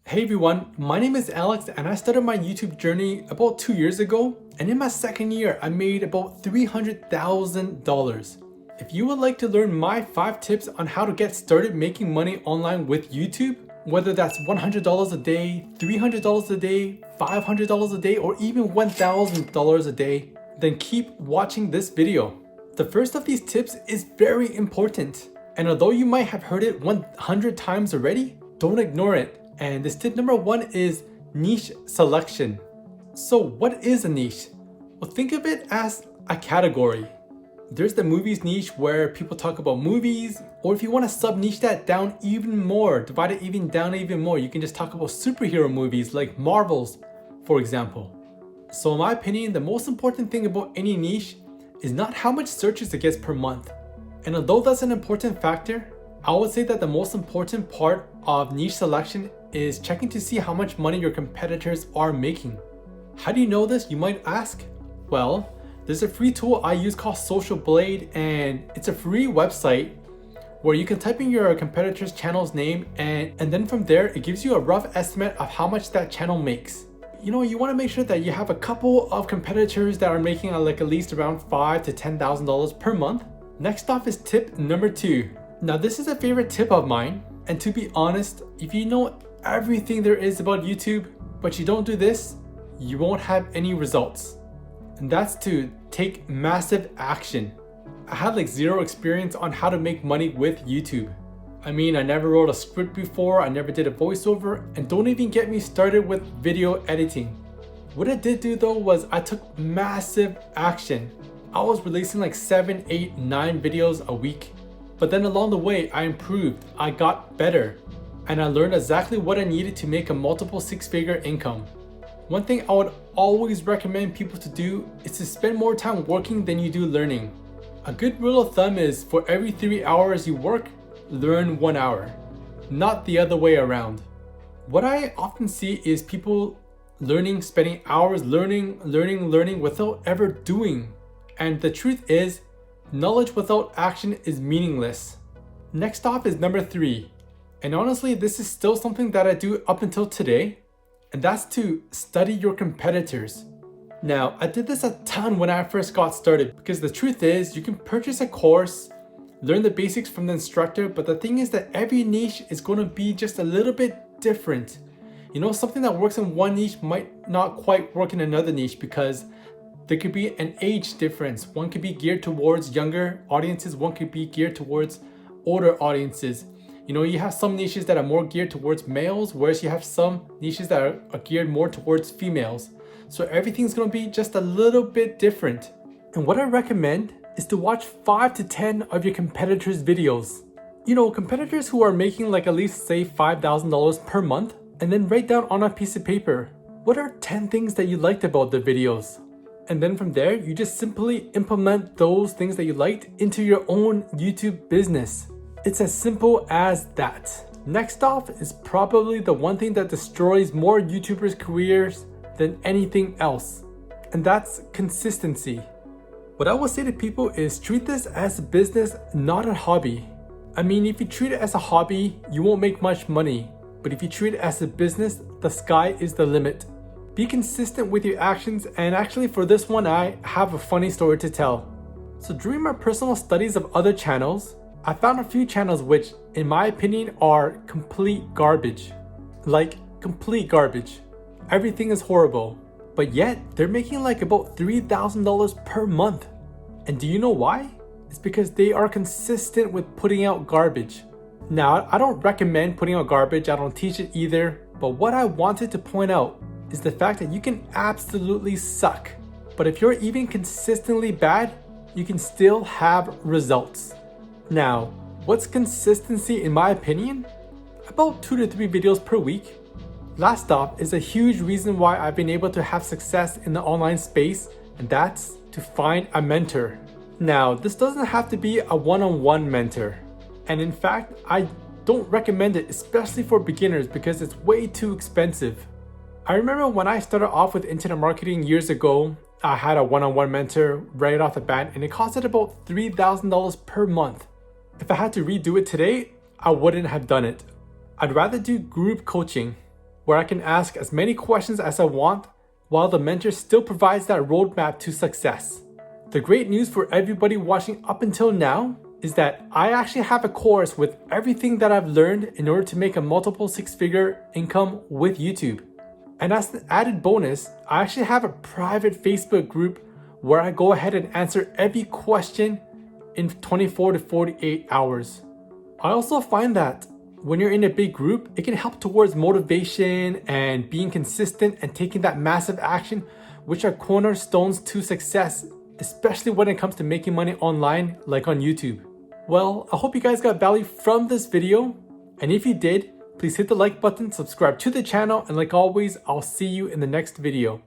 Hey everyone, my name is Alex and I started my YouTube journey about 2 years ago, and in my second year I made about $300,000. If you would like to learn my 5 tips on how to get started making money online with YouTube, whether that's $100 a day, $300 a day, $500 a day, or even $1,000 a day, then keep watching this video. The first of these tips is very important, and although you might have heard it 100 times already, don't ignore it. And this tip number 1 is niche selection. So what is a niche? Well, think of it as a category. There's the movies niche where people talk about movies, or if you want to sub-niche that down even more, divide it even more, you can just talk about superhero movies like Marvel's, for example. So in my opinion, the most important thing about any niche is not how much searches it gets per month. And although that's an important factor, I would say that the most important part of niche selection is checking to see how much money your competitors are making. How do you know this, you might ask? Well, there's a free tool I use called Social Blade, and it's a free website where you can type in your competitor's channel's name and then from there it gives you a rough estimate of how much that channel makes. You know, you want to make sure that you have a couple of competitors that are making like at least around $5,000 to $10,000 per month. Next off is tip number 2. Now this is a favorite tip of mine, and to be honest, if you know everything there is about YouTube but you don't do this, you won't have any results. And that's to take massive action. I had like zero experience on how to make money with YouTube. I mean, I never wrote a script before, I never did a voiceover, and don't even get me started with video editing. What I did do though was I took massive action. I was releasing like 7, 8, 9 videos a week. But then along the way, I improved, I got better, and I learned exactly what I needed to make a multiple 6-figure income. One thing I would always recommend people to do is to spend more time working than you do learning. A good rule of thumb is for every 3 hours you work, learn 1 hour, not the other way around. What I often see is people spending hours learning without ever doing. And the truth is, knowledge without action is meaningless. Next off is number 3. And honestly, this is still something that I do up until today, and that's to study your competitors. Now, I did this a ton when I first got started because the truth is, you can purchase a course, learn the basics from the instructor, but the thing is that every niche is going to be just a little bit different. You know, something that works in one niche might not quite work in another niche because there could be an age difference. One could be geared towards younger audiences, one could be geared towards older audiences. You know, you have some niches that are more geared towards males, whereas you have some niches that are geared more towards females. So everything's gonna be just a little bit different. And what I recommend is to watch 5 to 10 of your competitors' videos. You know, competitors who are making like at least say $5,000 per month, and then write down on a piece of paper, what are 10 things that you liked about the videos? And then from there, you just simply implement those things that you liked into your own YouTube business. It's as simple as that. Next off is probably the one thing that destroys more YouTubers' careers than anything else, and that's consistency. What I will say to people is treat this as a business, not a hobby. I mean, if you treat it as a hobby, you won't make much money, but if you treat it as a business, the sky is the limit. Be consistent with your actions, and actually for this one, I have a funny story to tell. So during my personal studies of other channels, I found a few channels which, in my opinion, are complete garbage. Like, complete garbage. Everything is horrible. But yet, they're making like about $3,000 per month. And do you know why? It's because they are consistent with putting out garbage. Now, I don't recommend putting out garbage, I don't teach it either, but what I wanted to point out is the fact that you can absolutely suck, but if you're even consistently bad, you can still have results. Now, what's consistency in my opinion? About 2 to 3 videos per week. Last off is a huge reason why I've been able to have success in the online space, and that's to find a mentor. Now, this doesn't have to be a one-on-one mentor, and in fact, I don't recommend it, especially for beginners, because it's way too expensive. I remember when I started off with internet marketing years ago, I had a one-on-one mentor right off the bat, and it costed about $3,000 per month. If I had to redo it today, I wouldn't have done it. I'd rather do group coaching. where I can ask as many questions as I want, while the mentor still provides that roadmap to success. The great news for everybody watching up until now is that I actually have a course with everything that I've learned in order to make a multiple six-figure income with YouTube. And as an added bonus, I actually have a private Facebook group where I go ahead and answer every question in 24 to 48 hours. I also find that when you're in a big group, it can help towards motivation and being consistent and taking that massive action, which are cornerstones to success, especially when it comes to making money online, like on YouTube. Well, I hope you guys got value from this video. And if you did, please hit the like button, subscribe to the channel, and like always, I'll see you in the next video.